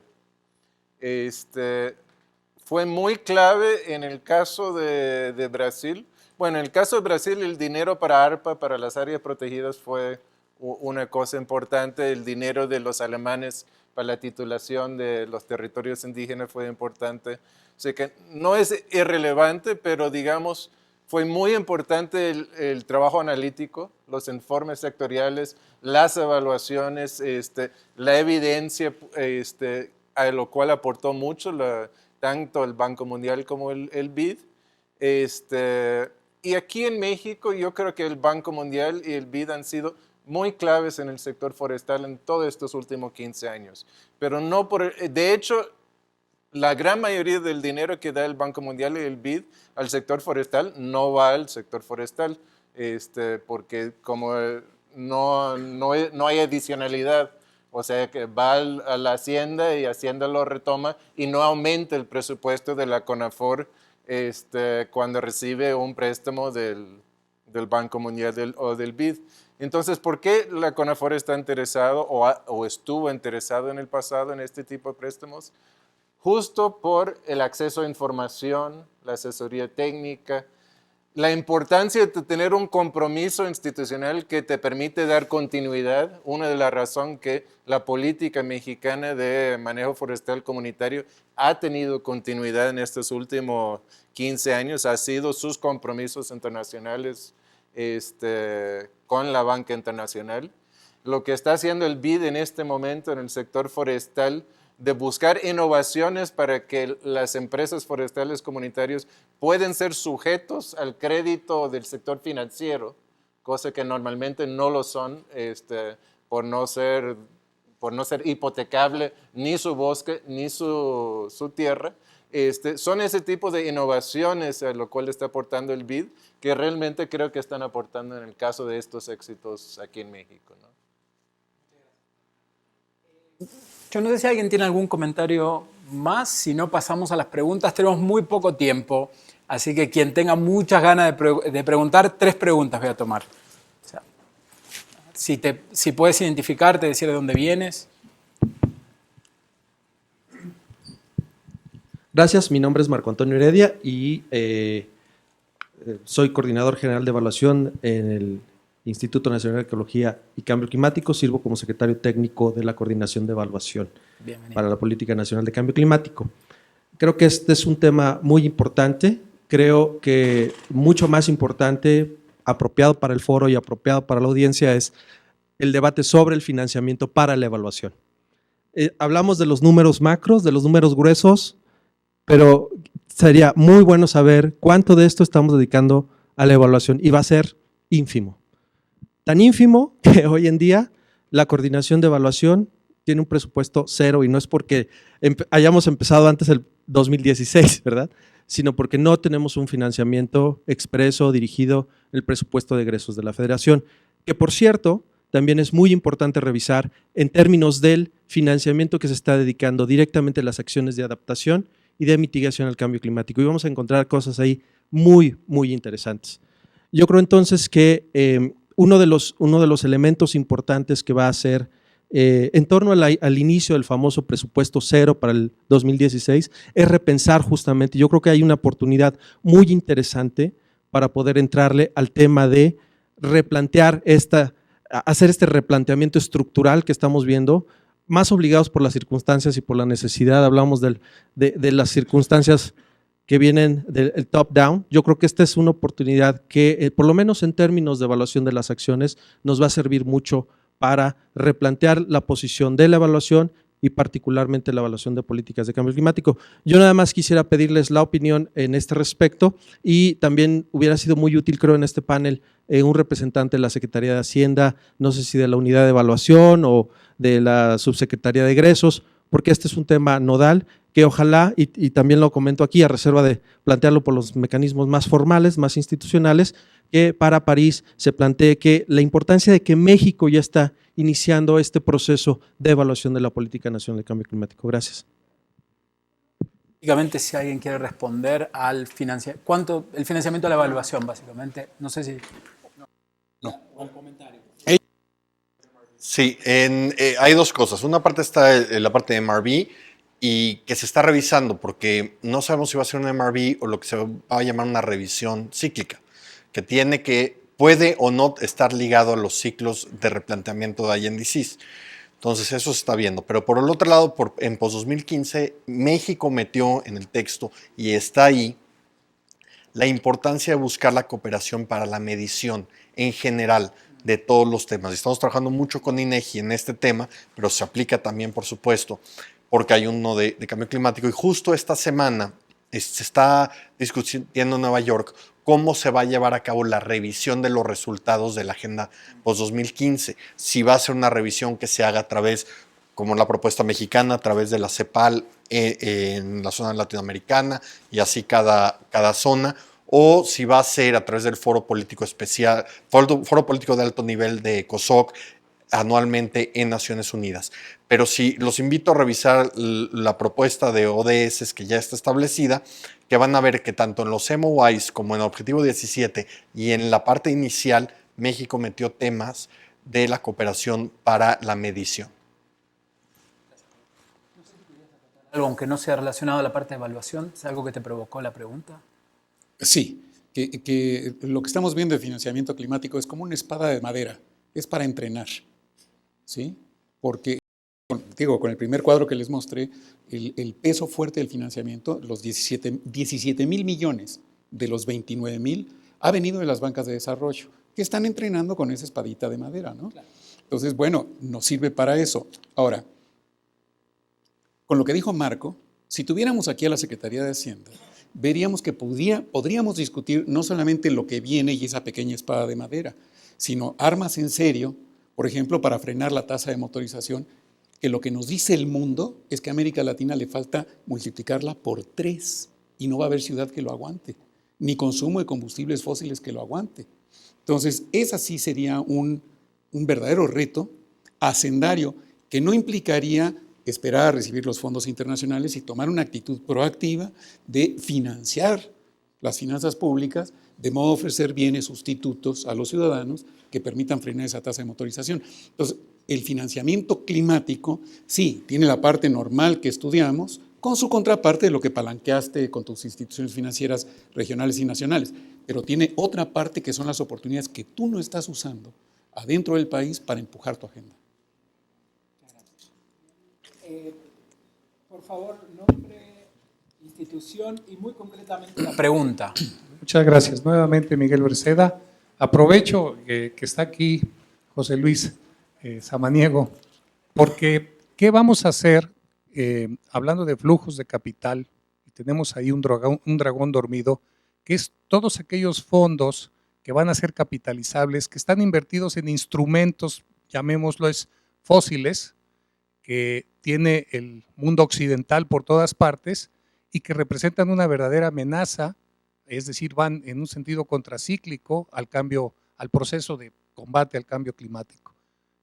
Speaker 3: Fue muy clave en el caso de Brasil. Bueno, en el caso de Brasil, el dinero para ARPA, para las áreas protegidas, fue una cosa importante. El dinero de los alemanes para la titulación de los territorios indígenas fue importante. O sea que no es irrelevante, pero digamos, fue muy importante el trabajo analítico, los informes sectoriales, las evaluaciones, la evidencia, a lo cual aportó mucho tanto el Banco Mundial como el BID. Y aquí en México yo creo que el Banco Mundial y el BID han sido muy claves en el sector forestal en todos estos últimos 15 años. Pero no de hecho, la gran mayoría del dinero que da el Banco Mundial y el BID al sector forestal no va al sector forestal, porque como no hay adicionalidad, o sea que va a la Hacienda y Hacienda lo retoma y no aumenta el presupuesto de la CONAFOR cuando recibe un préstamo del Banco Mundial o del BID. Entonces, ¿por qué la CONAFOR está interesado o estuvo interesado en el pasado en este tipo de préstamos? Justo por el acceso a información, la asesoría técnica, la importancia de tener un compromiso institucional que te permite dar continuidad. Una de las razones que la política mexicana de manejo forestal comunitario ha tenido continuidad en estos últimos 15 años ha sido sus compromisos internacionales con la banca internacional. Lo que está haciendo el BID en este momento en el sector forestal de buscar innovaciones para que las empresas forestales comunitarias pueden ser sujetos al crédito del sector financiero, cosa que normalmente no lo son por no ser hipotecable ni su bosque ni su tierra. Son ese tipo de innovaciones a lo cual está aportando el BID que realmente creo que están aportando en el caso de estos éxitos aquí en México, ¿no?
Speaker 1: Yo no sé si alguien tiene algún comentario más, si no pasamos a las preguntas. Tenemos muy poco tiempo, así que quien tenga muchas ganas de preguntar, 3 preguntas voy a tomar. O sea, si puedes identificarte, decir de dónde vienes.
Speaker 6: Gracias, mi nombre es Marco Antonio Heredia y soy coordinador general de evaluación en el Instituto Nacional de Ecología y Cambio Climático. Sirvo como secretario técnico de la Coordinación de Evaluación para la Política Nacional de Cambio Climático. Creo que este es un tema muy importante, creo que mucho más importante, apropiado para el foro y apropiado para la audiencia es el debate sobre el financiamiento para la evaluación. Hablamos de los números macros, de los números gruesos, pero sería muy bueno saber cuánto de esto estamos dedicando a la evaluación y va a ser ínfimo. Tan ínfimo que hoy en día la coordinación de evaluación tiene un presupuesto 0 y no es porque hayamos empezado antes el 2016, ¿verdad? Sino porque no tenemos un financiamiento expreso dirigido el presupuesto de egresos de la Federación, que por cierto también es muy importante revisar en términos del financiamiento que se está dedicando directamente a las acciones de adaptación y de mitigación al cambio climático. Y vamos a encontrar cosas ahí muy, muy interesantes. Yo creo entonces que uno de los elementos importantes que va a ser en torno al inicio del famoso presupuesto 0 para el 2016 es repensar justamente, yo creo que hay una oportunidad muy interesante para poder entrarle al tema de replantear hacer este replanteamiento estructural que estamos viendo, más obligados por las circunstancias y por la necesidad. Hablamos de las circunstancias que vienen del top-down. Yo creo que esta es una oportunidad que, por lo menos en términos de evaluación de las acciones, nos va a servir mucho para replantear la posición de la evaluación y particularmente la evaluación de políticas de cambio climático. Yo nada más quisiera pedirles la opinión en este respecto y también hubiera sido muy útil, creo, en este panel, un representante de la Secretaría de Hacienda, no sé si de la Unidad de Evaluación o de la Subsecretaría de Egresos, porque este es un tema nodal que ojalá, y también lo comento aquí a reserva de plantearlo por los mecanismos más formales, más institucionales, que para París se plantee que la importancia de que México ya está iniciando este proceso de evaluación de la Política Nacional de Cambio Climático. Gracias.
Speaker 1: Básicamente, si alguien quiere responder al financiamiento, el financiamiento de la evaluación, básicamente, no sé si… No. Un comentario.
Speaker 2: Sí, hay 2 cosas. Una parte está en la parte de MRV y que se está revisando porque no sabemos si va a ser una MRV o lo que se va a llamar una revisión cíclica, que puede o no estar ligado a los ciclos de replanteamiento de INDCs. Entonces eso se está viendo. Pero por el otro lado, en post-2015, México metió en el texto y está ahí la importancia de buscar la cooperación para la medición en general de todos los temas. Estamos trabajando mucho con INEGI en este tema, pero se aplica también, por supuesto, porque hay uno de cambio climático. Y justo esta semana se está discutiendo en Nueva York cómo se va a llevar a cabo la revisión de los resultados de la Agenda Post-2015. Si va a ser una revisión que se haga a través, como la propuesta mexicana, a través de la CEPAL en la zona latinoamericana y así cada zona, o si va a ser a través del Foro Político Especial, Foro Político de Alto Nivel de ECOSOC, anualmente en Naciones Unidas. Pero sí, los invito a revisar la propuesta de ODS que ya está establecida, que van a ver que tanto en los MOIs como en el Objetivo 17 y en la parte inicial México metió temas de la cooperación para la medición.
Speaker 1: Algo, aunque no sea relacionado a la parte de evaluación, ¿es algo que te provocó la pregunta?
Speaker 5: Sí, que lo que estamos viendo de financiamiento climático es como una espada de madera, es para entrenar, ¿sí? Porque, con el primer cuadro que les mostré, el peso fuerte del financiamiento, los 17,000 millones de los 29,000, ha venido de las bancas de desarrollo, que están entrenando con esa espadita de madera, ¿no? Claro. Entonces, bueno, nos sirve para eso. Ahora, con lo que dijo Marco, si tuviéramos aquí a la Secretaría de Hacienda, veríamos que podríamos discutir no solamente lo que viene y esa pequeña espada de madera, sino armas en serio, por ejemplo, para frenar la tasa de motorización, que lo que nos dice el mundo es que a América Latina le falta multiplicarla por 3 y no va a haber ciudad que lo aguante, ni consumo de combustibles fósiles que lo aguante. Entonces, esa sí sería un verdadero reto hacendario que no implicaría esperar a recibir los fondos internacionales y tomar una actitud proactiva de financiar las finanzas públicas, de modo de ofrecer bienes sustitutos a los ciudadanos que permitan frenar esa tasa de motorización. Entonces, el financiamiento climático, sí, tiene la parte normal que estudiamos, con su contraparte de lo que palanqueaste con tus instituciones financieras regionales y nacionales, pero tiene otra parte que son las oportunidades que tú no estás usando adentro del país para empujar tu agenda.
Speaker 1: Por favor, nombre, institución y muy concretamente la pregunta.
Speaker 7: Muchas gracias. Nuevamente, Miguel Berceda. Aprovecho que está aquí José Luis Samaniego, porque ¿qué vamos a hacer hablando de flujos de capital? Tenemos ahí un dragón dormido, que es todos aquellos fondos que van a ser capitalizables, que están invertidos en instrumentos, llamémoslos fósiles, que tiene el mundo occidental por todas partes y que representan una verdadera amenaza, es decir, van en un sentido contracíclico al cambio, al proceso de combate al cambio climático.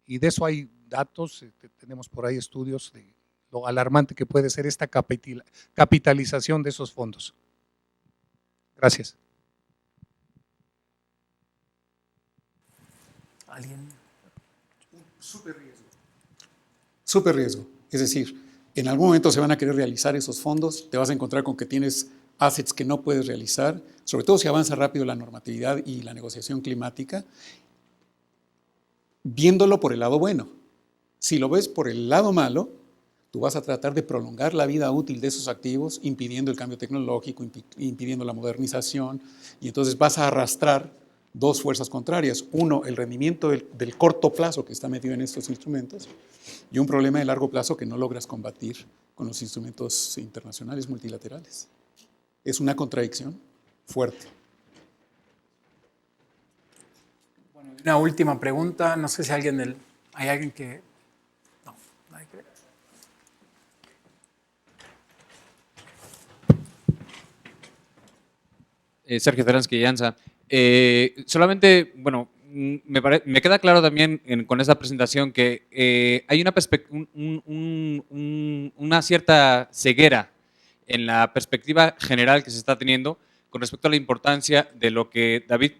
Speaker 7: Y de eso hay datos, tenemos por ahí estudios de lo alarmante que puede ser esta capitalización de esos fondos. Gracias.
Speaker 1: ¿Alguien?
Speaker 5: Súper riesgo. Es decir, en algún momento se van a querer realizar esos fondos, te vas a encontrar con que tienes assets que no puedes realizar, sobre todo si avanza rápido la normatividad y la negociación climática, viéndolo por el lado bueno. Si lo ves por el lado malo, tú vas a tratar de prolongar la vida útil de esos activos, impidiendo el cambio tecnológico, impidiendo la modernización, y entonces vas a arrastrar dos fuerzas contrarias. Uno, el rendimiento del corto plazo que está metido en estos instrumentos, y un problema de largo plazo que no logras combatir con los instrumentos internacionales multilaterales. Es una contradicción fuerte.
Speaker 1: Bueno, una última pregunta. No sé si hay alguien que... No, nadie cree.
Speaker 8: Sergio Feransky Llanza. Solamente, bueno, me queda claro también con esta presentación que hay una cierta ceguera en la perspectiva general que se está teniendo con respecto a la importancia de lo que David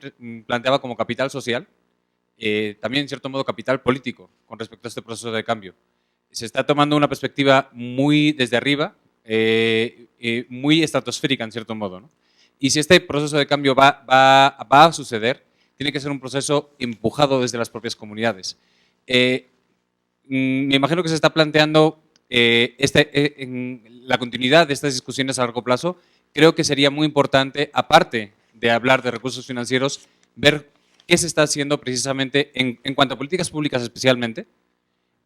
Speaker 8: planteaba como capital social, también en cierto modo capital político con respecto a este proceso de cambio. Se está tomando una perspectiva muy desde arriba, muy estratosférica en cierto modo, ¿no? Y si este proceso de cambio va a suceder, tiene que ser un proceso empujado desde las propias comunidades. Me imagino que se está planteando la continuidad de estas discusiones a largo plazo. Creo que sería muy importante, aparte de hablar de recursos financieros, ver qué se está haciendo precisamente en cuanto a políticas públicas especialmente,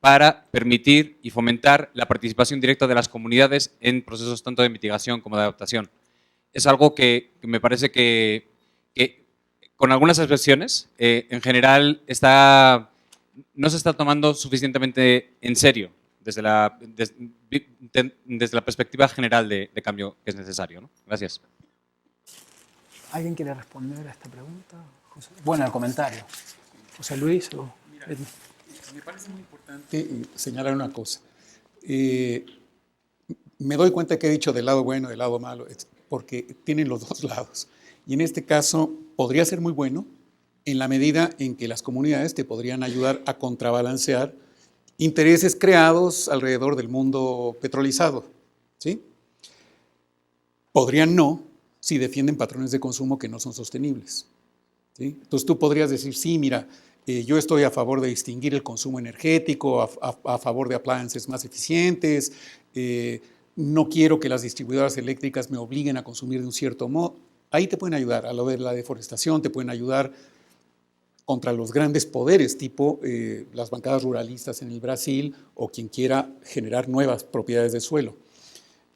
Speaker 8: para permitir y fomentar la participación directa de las comunidades en procesos tanto de mitigación como de adaptación. Es algo que me parece que con algunas excepciones, en general no se está tomando suficientemente en serio desde la perspectiva general de cambio que es necesario, ¿no? Gracias.
Speaker 1: ¿Alguien quiere responder a esta pregunta? Bueno, el comentario. José Luis o...
Speaker 5: Mira, me parece muy importante señalar una cosa. Me doy cuenta que he dicho del lado bueno, del lado malo, porque tienen los dos lados. Y en este caso podría ser muy bueno, en la medida en que las comunidades te podrían ayudar a contrabalancear intereses creados alrededor del mundo petrolizado, ¿sí? Podrían no, si defienden patrones de consumo que no son sostenibles, ¿sí? Entonces tú podrías decir, sí, mira, yo estoy a favor de distinguir el consumo energético, a favor de appliances más eficientes, no quiero que las distribuidoras eléctricas me obliguen a consumir de un cierto modo. Ahí te pueden ayudar, a lo de la deforestación, te pueden ayudar contra los grandes poderes, tipo las bancadas ruralistas en el Brasil o quien quiera generar nuevas propiedades de suelo.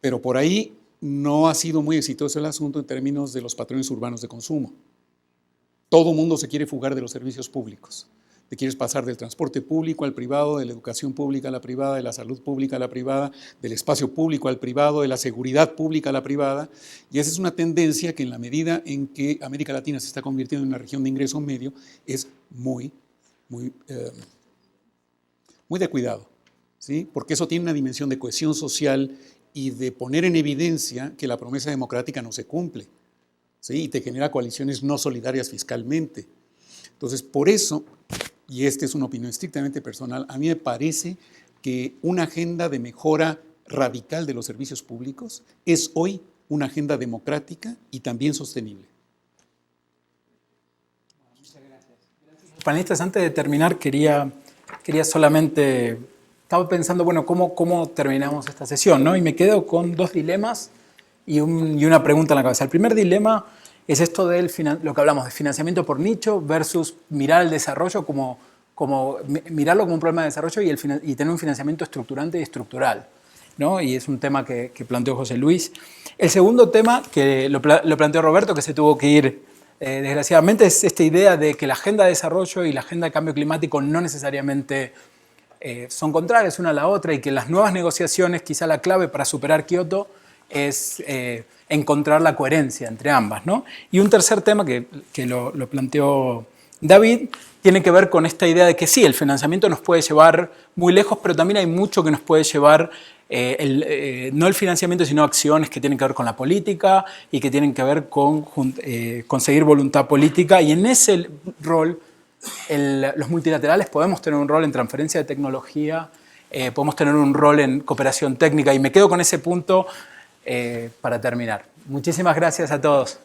Speaker 5: Pero por ahí no ha sido muy exitoso el asunto en términos de los patrones urbanos de consumo. Todo mundo se quiere fugar de los servicios públicos. Te quieres pasar del transporte público al privado, de la educación pública a la privada, de la salud pública a la privada, del espacio público al privado, de la seguridad pública a la privada. Y esa es una tendencia que en la medida en que América Latina se está convirtiendo en una región de ingreso medio, es muy de cuidado, ¿sí? Porque eso tiene una dimensión de cohesión social y de poner en evidencia que la promesa democrática no se cumple, ¿sí? Y te genera coaliciones no solidarias fiscalmente. Entonces, por eso, y esta es una opinión estrictamente personal, a mí me parece que una agenda de mejora radical de los servicios públicos es hoy una agenda democrática y también sostenible.
Speaker 1: Muchas gracias. Panelistas, antes de terminar, quería solamente, estaba pensando, bueno, ¿cómo terminamos esta sesión, ¿no? Y me quedo con dos dilemas y una pregunta en la cabeza. El primer dilema es esto de lo que hablamos de financiamiento por nicho versus mirar el desarrollo mirarlo como un problema de desarrollo y tener un financiamiento estructurante y estructural, ¿no? Y es un tema que planteó José Luis. El segundo tema, que lo planteó Roberto, que se tuvo que ir desgraciadamente, es esta idea de que la agenda de desarrollo y la agenda de cambio climático no necesariamente son contrarias una a la otra y que las nuevas negociaciones, quizá la clave para superar Kioto es encontrar la coherencia entre ambas, ¿no? Y un tercer tema que lo planteó David tiene que ver con esta idea de que sí, el financiamiento nos puede llevar muy lejos, pero también hay mucho que nos puede llevar, no el financiamiento, sino acciones que tienen que ver con la política y que tienen que ver con conseguir voluntad política. Y en ese rol, los multilaterales podemos tener un rol en transferencia de tecnología, podemos tener un rol en cooperación técnica. Y me quedo con ese punto para terminar. Muchísimas gracias a todos.